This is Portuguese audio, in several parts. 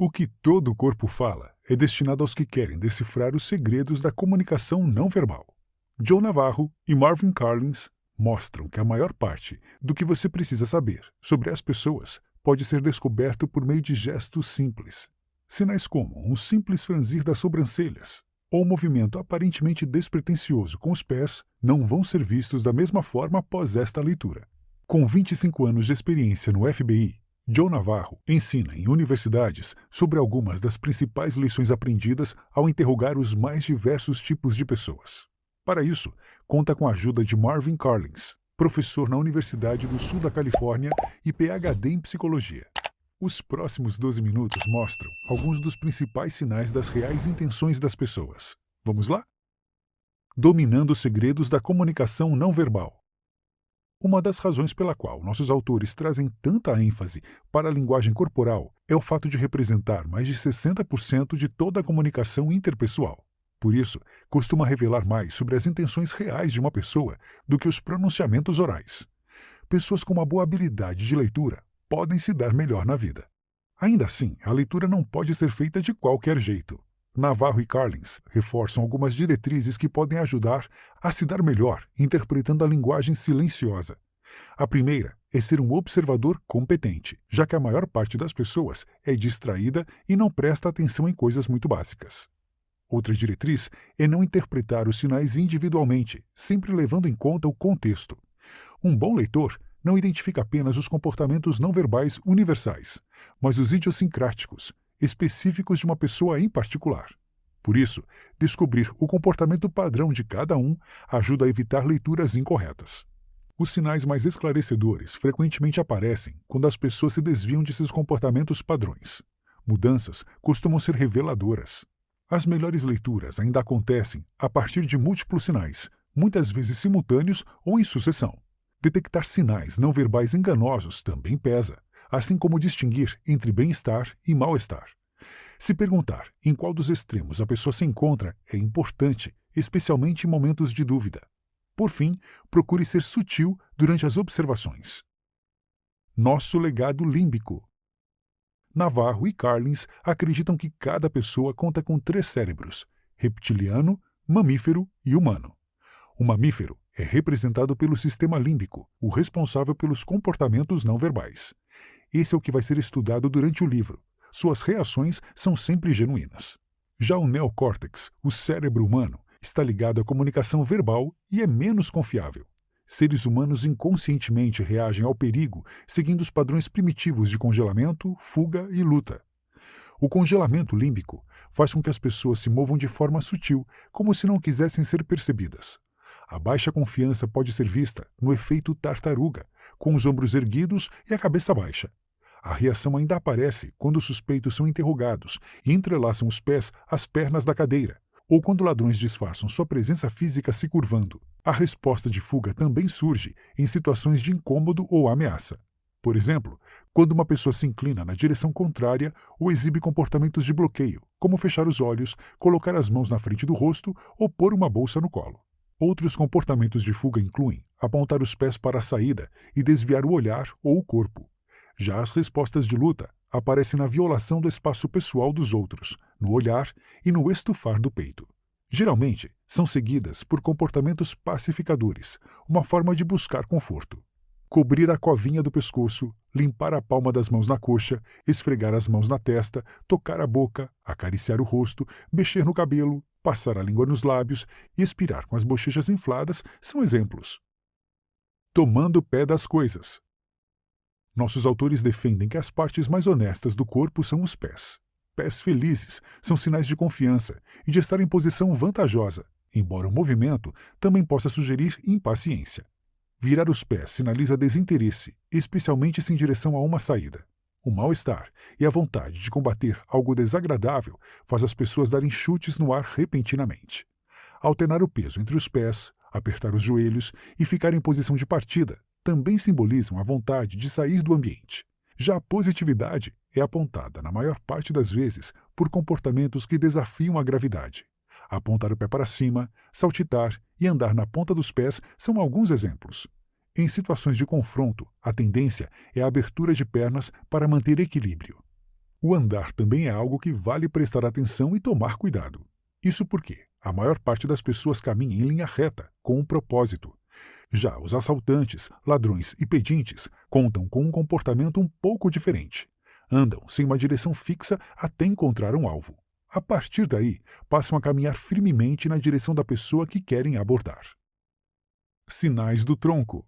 O que todo o corpo fala é destinado aos que querem decifrar os segredos da comunicação não verbal. Joe Navarro e Marvin Carlins mostram que a maior parte do que você precisa saber sobre as pessoas pode ser descoberto por meio de gestos simples. Sinais como um simples franzir das sobrancelhas ou um movimento aparentemente despretensioso com os pés não vão ser vistos da mesma forma após esta leitura. Com 25 anos de experiência no FBI, Joe Navarro ensina em universidades sobre algumas das principais lições aprendidas ao interrogar os mais diversos tipos de pessoas. Para isso, conta com a ajuda de Marvin Carlins, professor na Universidade do Sul da Califórnia e PhD em psicologia. Os próximos 12 minutos mostram alguns dos principais sinais das reais intenções das pessoas. Vamos lá? Dominando os segredos da comunicação não verbal. Uma das razões pela qual nossos autores trazem tanta ênfase para a linguagem corporal é o fato de representar mais de 60% de toda a comunicação interpessoal. Por isso, costuma revelar mais sobre as intenções reais de uma pessoa do que os pronunciamentos orais. Pessoas com uma boa habilidade de leitura podem se dar melhor na vida. Ainda assim, a leitura não pode ser feita de qualquer jeito. Navarro e Carlins reforçam algumas diretrizes que podem ajudar a se dar melhor interpretando a linguagem silenciosa. A primeira é ser um observador competente, já que a maior parte das pessoas é distraída e não presta atenção em coisas muito básicas. Outra diretriz é não interpretar os sinais individualmente, sempre levando em conta o contexto. Um bom leitor não identifica apenas os comportamentos não verbais universais, mas os idiosincráticos, específicos de uma pessoa em particular. Por isso, descobrir o comportamento padrão de cada um ajuda a evitar leituras incorretas. Os sinais mais esclarecedores frequentemente aparecem quando as pessoas se desviam de seus comportamentos padrões. Mudanças costumam ser reveladoras. As melhores leituras ainda acontecem a partir de múltiplos sinais, muitas vezes simultâneos ou em sucessão. Detectar sinais não verbais enganosos também pesa, assim como distinguir entre bem-estar e mal-estar. Se perguntar em qual dos extremos a pessoa se encontra é importante, especialmente em momentos de dúvida. Por fim, procure ser sutil durante as observações. Nosso legado límbico. Navarro e Carlins acreditam que cada pessoa conta com 3 cérebros: reptiliano, mamífero e humano. O mamífero é representado pelo sistema límbico, o responsável pelos comportamentos não verbais. Esse é o que vai ser estudado durante o livro. Suas reações são sempre genuínas. Já o neocórtex, o cérebro humano, está ligado à comunicação verbal e é menos confiável. Seres humanos inconscientemente reagem ao perigo seguindo os padrões primitivos de congelamento, fuga e luta. O congelamento límbico faz com que as pessoas se movam de forma sutil, como se não quisessem ser percebidas. A baixa confiança pode ser vista no efeito tartaruga, com os ombros erguidos e a cabeça baixa. A reação ainda aparece quando os suspeitos são interrogados e entrelaçam os pés às pernas da cadeira, ou quando ladrões disfarçam sua presença física se curvando. A resposta de fuga também surge em situações de incômodo ou ameaça. Por exemplo, quando uma pessoa se inclina na direção contrária ou exibe comportamentos de bloqueio, como fechar os olhos, colocar as mãos na frente do rosto ou pôr uma bolsa no colo. Outros comportamentos de fuga incluem apontar os pés para a saída e desviar o olhar ou o corpo. Já as respostas de luta aparecem na violação do espaço pessoal dos outros, no olhar e no estufar do peito. Geralmente, são seguidas por comportamentos pacificadores, uma forma de buscar conforto. Cobrir a covinha do pescoço, limpar a palma das mãos na coxa, esfregar as mãos na testa, tocar a boca, acariciar o rosto, mexer no cabelo, passar a língua nos lábios e expirar com as bochechas infladas são exemplos. Tomando pé das coisas. Nossos autores defendem que as partes mais honestas do corpo são os pés. Pés felizes são sinais de confiança e de estar em posição vantajosa, embora o movimento também possa sugerir impaciência. Virar os pés sinaliza desinteresse, especialmente se em direção a uma saída. O mal-estar e a vontade de combater algo desagradável faz as pessoas darem chutes no ar repentinamente. Alternar o peso entre os pés, apertar os joelhos e ficar em posição de partida também simbolizam a vontade de sair do ambiente. Já a positividade é apontada, na maior parte das vezes, por comportamentos que desafiam a gravidade. Apontar o pé para cima, saltitar e andar na ponta dos pés são alguns exemplos. Em situações de confronto, a tendência é a abertura de pernas para manter equilíbrio. O andar também é algo que vale prestar atenção e tomar cuidado. Isso porque a maior parte das pessoas caminha em linha reta, com um propósito. Já os assaltantes, ladrões e pedintes contam com um comportamento um pouco diferente. Andam sem uma direção fixa até encontrar um alvo. A partir daí, passam a caminhar firmemente na direção da pessoa que querem abordar. Sinais do tronco.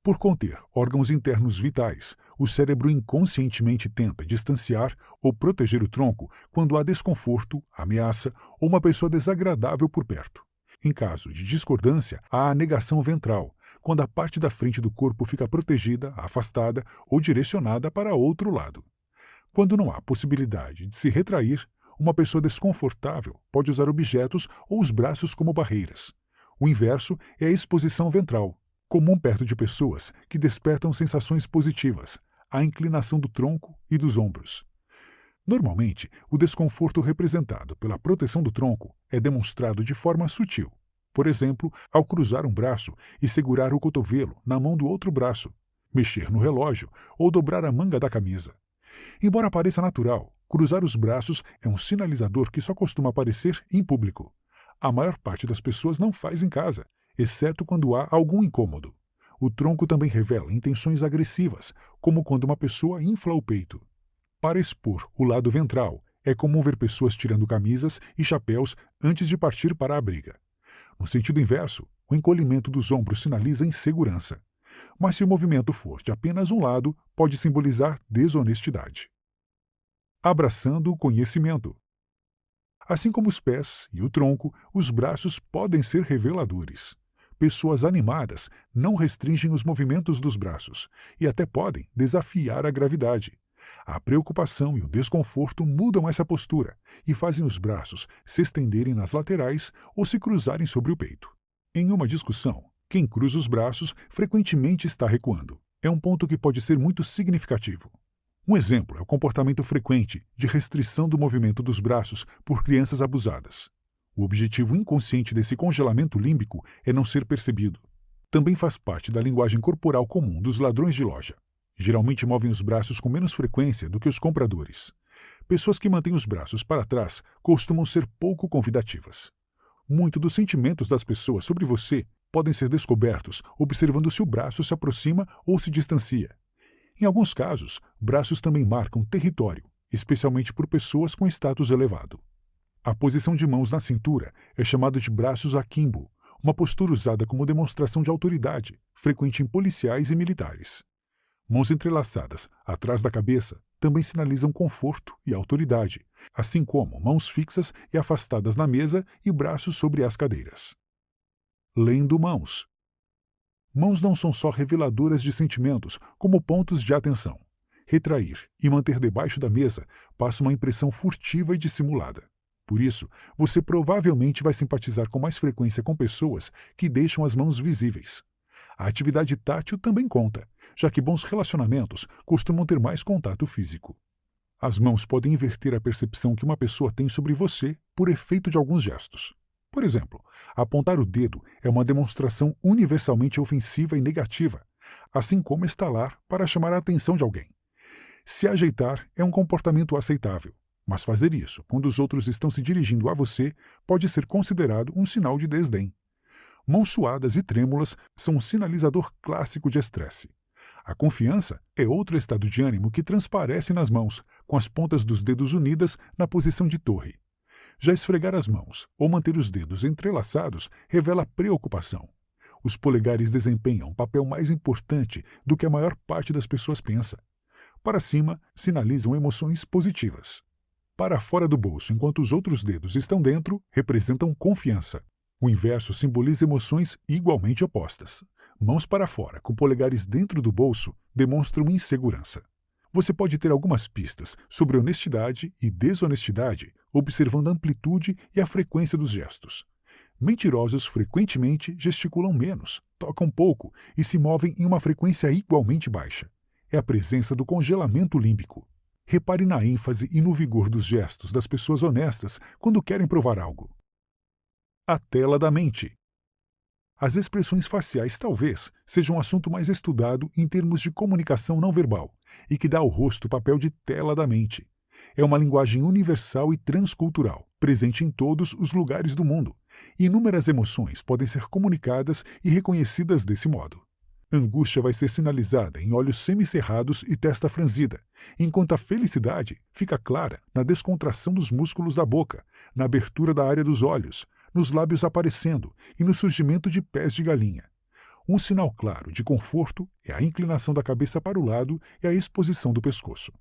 Por conter órgãos internos vitais, o cérebro inconscientemente tenta distanciar ou proteger o tronco quando há desconforto, ameaça ou uma pessoa desagradável por perto. Em caso de discordância, há a negação ventral, quando a parte da frente do corpo fica protegida, afastada ou direcionada para outro lado. Quando não há possibilidade de se retrair, uma pessoa desconfortável pode usar objetos ou os braços como barreiras. O inverso é a exposição ventral, comum perto de pessoas que despertam sensações positivas, a inclinação do tronco e dos ombros. Normalmente, o desconforto representado pela proteção do tronco é demonstrado de forma sutil. Por exemplo, ao cruzar um braço e segurar o cotovelo na mão do outro braço, mexer no relógio ou dobrar a manga da camisa. Embora pareça natural, cruzar os braços é um sinalizador que só costuma aparecer em público. A maior parte das pessoas não faz em casa, exceto quando há algum incômodo. O tronco também revela intenções agressivas, como quando uma pessoa infla o peito. Para expor o lado ventral, é comum ver pessoas tirando camisas e chapéus antes de partir para a briga. No sentido inverso, o encolhimento dos ombros sinaliza insegurança. Mas se o movimento for de apenas um lado, pode simbolizar desonestidade. Abraçando o conhecimento. Assim como os pés e o tronco, os braços podem ser reveladores. Pessoas animadas não restringem os movimentos dos braços e até podem desafiar a gravidade. A preocupação e o desconforto mudam essa postura e fazem os braços se estenderem nas laterais ou se cruzarem sobre o peito. Em uma discussão, quem cruza os braços frequentemente está recuando. É um ponto que pode ser muito significativo. Um exemplo é o comportamento frequente de restrição do movimento dos braços por crianças abusadas. O objetivo inconsciente desse congelamento límbico é não ser percebido. Também faz parte da linguagem corporal comum dos ladrões de loja. Geralmente movem os braços com menos frequência do que os compradores. Pessoas que mantêm os braços para trás costumam ser pouco convidativas. Muito dos sentimentos das pessoas sobre você podem ser descobertos observando se o braço se aproxima ou se distancia. Em alguns casos, braços também marcam território, especialmente por pessoas com status elevado. A posição de mãos na cintura é chamada de braços akimbo, uma postura usada como demonstração de autoridade, frequente em policiais e militares. Mãos entrelaçadas atrás da cabeça também sinalizam conforto e autoridade, assim como mãos fixas e afastadas na mesa e braços sobre as cadeiras. Lendo mãos. Mãos não são só reveladoras de sentimentos, como pontos de atenção. Retrair e manter debaixo da mesa passa uma impressão furtiva e dissimulada. Por isso, você provavelmente vai simpatizar com mais frequência com pessoas que deixam as mãos visíveis. A atividade tátil também conta, já que bons relacionamentos costumam ter mais contato físico. As mãos podem inverter a percepção que uma pessoa tem sobre você por efeito de alguns gestos. Por exemplo, apontar o dedo é uma demonstração universalmente ofensiva e negativa, assim como estalar para chamar a atenção de alguém. Se ajeitar é um comportamento aceitável, mas fazer isso quando os outros estão se dirigindo a você pode ser considerado um sinal de desdém. Mãos suadas e trêmulas são um sinalizador clássico de estresse. A confiança é outro estado de ânimo que transparece nas mãos, com as pontas dos dedos unidas na posição de torre. Já esfregar as mãos ou manter os dedos entrelaçados revela preocupação. Os polegares desempenham um papel mais importante do que a maior parte das pessoas pensa. Para cima, sinalizam emoções positivas. Para fora do bolso, enquanto os outros dedos estão dentro, representam confiança. O inverso simboliza emoções igualmente opostas. Mãos para fora, com polegares dentro do bolso, demonstram insegurança. Você pode ter algumas pistas sobre honestidade e desonestidade observando a amplitude e a frequência dos gestos. Mentirosos frequentemente gesticulam menos, tocam pouco e se movem em uma frequência igualmente baixa. É a presença do congelamento límbico. Repare na ênfase e no vigor dos gestos das pessoas honestas quando querem provar algo. A tela da mente. As expressões faciais talvez sejam um assunto mais estudado em termos de comunicação não verbal e que dá ao rosto o papel de tela da mente. É uma linguagem universal e transcultural, presente em todos os lugares do mundo. Inúmeras emoções podem ser comunicadas e reconhecidas desse modo. Angústia vai ser sinalizada em olhos semicerrados e testa franzida, enquanto a felicidade fica clara na descontração dos músculos da boca, na abertura da área dos olhos, nos lábios aparecendo e no surgimento de pés de galinha. Um sinal claro de conforto é a inclinação da cabeça para o lado e a exposição do pescoço.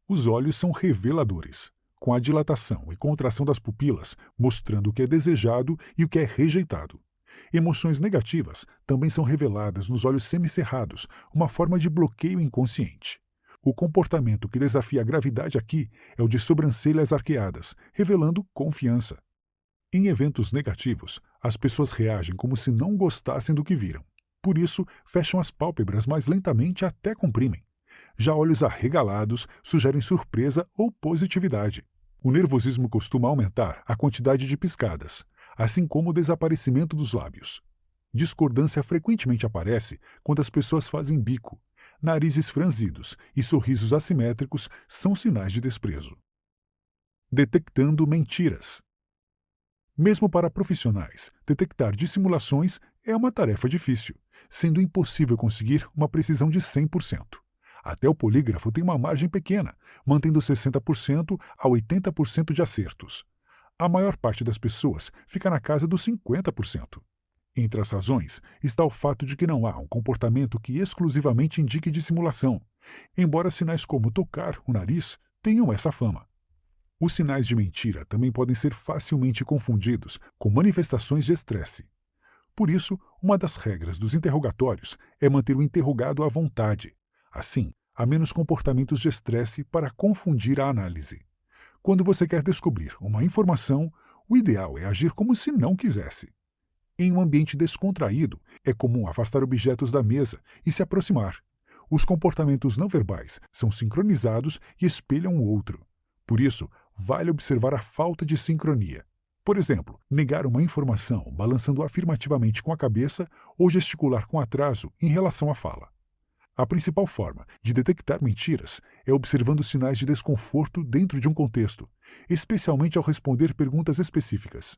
Os olhos são reveladores, com a dilatação e contração das pupilas mostrando o que é desejado e o que é rejeitado. Emoções negativas também são reveladas nos olhos semicerrados, uma forma de bloqueio inconsciente. O comportamento que desafia a gravidade aqui é o de sobrancelhas arqueadas, revelando confiança. Em eventos negativos, as pessoas reagem como se não gostassem do que viram. Por isso, fecham as pálpebras mais lentamente até comprimem. Já olhos arregalados sugerem surpresa ou positividade. O nervosismo costuma aumentar a quantidade de piscadas, assim como o desaparecimento dos lábios. Discordância frequentemente aparece quando as pessoas fazem bico. Narizes franzidos e sorrisos assimétricos são sinais de desprezo. Detectando mentiras. Mesmo para profissionais, detectar dissimulações é uma tarefa difícil, sendo impossível conseguir uma precisão de 100%. Até o polígrafo tem uma margem pequena, mantendo 60% a 80% de acertos. A maior parte das pessoas fica na casa dos 50%. Entre as razões está o fato de que não há um comportamento que exclusivamente indique dissimulação, embora sinais como tocar o nariz tenham essa fama. Os sinais de mentira também podem ser facilmente confundidos com manifestações de estresse. Por isso, uma das regras dos interrogatórios é manter o interrogado à vontade. Assim, há menos comportamentos de estresse para confundir a análise. Quando você quer descobrir uma informação, o ideal é agir como se não quisesse. Em um ambiente descontraído, é comum afastar objetos da mesa e se aproximar. Os comportamentos não verbais são sincronizados e espelham o outro. Por isso, vale observar a falta de sincronia. Por exemplo, negar uma informação balançando afirmativamente com a cabeça ou gesticular com atraso em relação à fala. A principal forma de detectar mentiras é observando sinais de desconforto dentro de um contexto, especialmente ao responder perguntas específicas.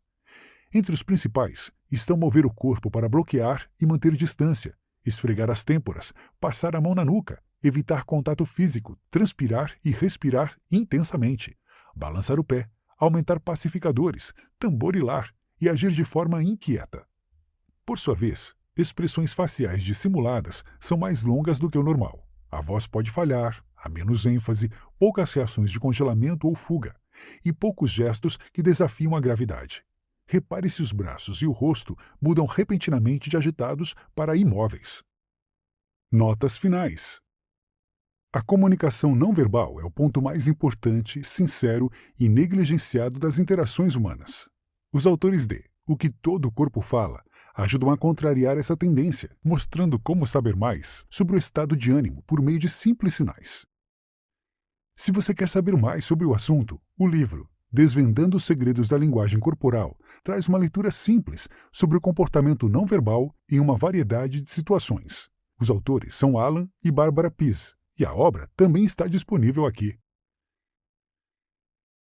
Entre os principais estão mover o corpo para bloquear e manter distância, esfregar as têmporas, passar a mão na nuca, evitar contato físico, transpirar e respirar intensamente, balançar o pé, aumentar pacificadores, tamborilar e agir de forma inquieta. Por sua vez, expressões faciais dissimuladas são mais longas do que o normal. A voz pode falhar, há menos ênfase, poucas reações de congelamento ou fuga, e poucos gestos que desafiam a gravidade. Repare se os braços e o rosto mudam repentinamente de agitados para imóveis. Notas finais. A comunicação não verbal é o ponto mais importante, sincero e negligenciado das interações humanas. Os autores de O que todo o corpo fala ajudam a contrariar essa tendência, mostrando como saber mais sobre o estado de ânimo por meio de simples sinais. Se você quer saber mais sobre o assunto, o livro Desvendando os Segredos da Linguagem Corporal traz uma leitura simples sobre o comportamento não verbal em uma variedade de situações. Os autores são Alan e Barbara Pease, e a obra também está disponível aqui.